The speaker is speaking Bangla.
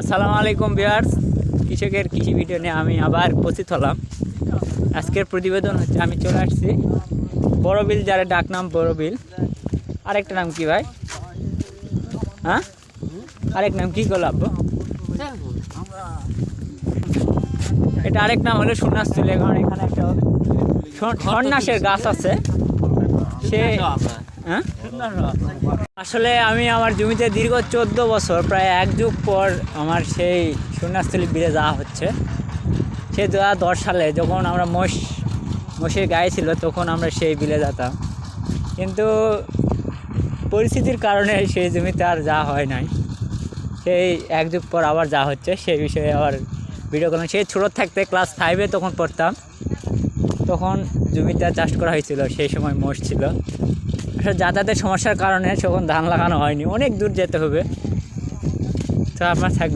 আসসালামু আলাইকুম ভিউয়ার্স, কৃষকের কৃষি ভিডিও নিয়ে আমি আবার উপস্থিত হলাম। আজকের প্রতিবেদন হচ্ছে আমি চলে আসছি বড় বিল, যার ডাক নাম বড় বিল। আরেকটা নাম কি ভাই? হ্যাঁ, আরেক নাম কি করল আব্বু? এটা আরেক নাম হলো সন্ন্যাসতুলি। কারণ এখানে একটা সন্ন্যাসের গাছ আছে। সে হ্যাঁ, আসলে আমি আমার জমিতে দীর্ঘ 14 বছর, প্রায় এক যুগ পর আমার সেই সন্ন্যাসতুলি বিলে যাওয়া হচ্ছে। সে 2010 সালে যখন আমরা মোষের গায়ে ছিল, তখন আমরা সেই বিলে যেতাম। কিন্তু পরিস্থিতির কারণে সেই জমিতে আর যাওয়া হয় নাই। সেই এক যুগ পর আবার যাওয়া হচ্ছে, সেই বিষয়ে আবার ভিডিও করলাম। সেই ছোটো থাকতে ক্লাস 5-এ তখন পড়তাম, তখন জমিতে চাষ করা হয়েছিল। সেই সময় মোষ ছিল। আসলে যাতায়াতের সমস্যার কারণে তখন ধান লাগানো হয়নি, অনেক দূর যেতে হবে। তো আপনার থাকবে।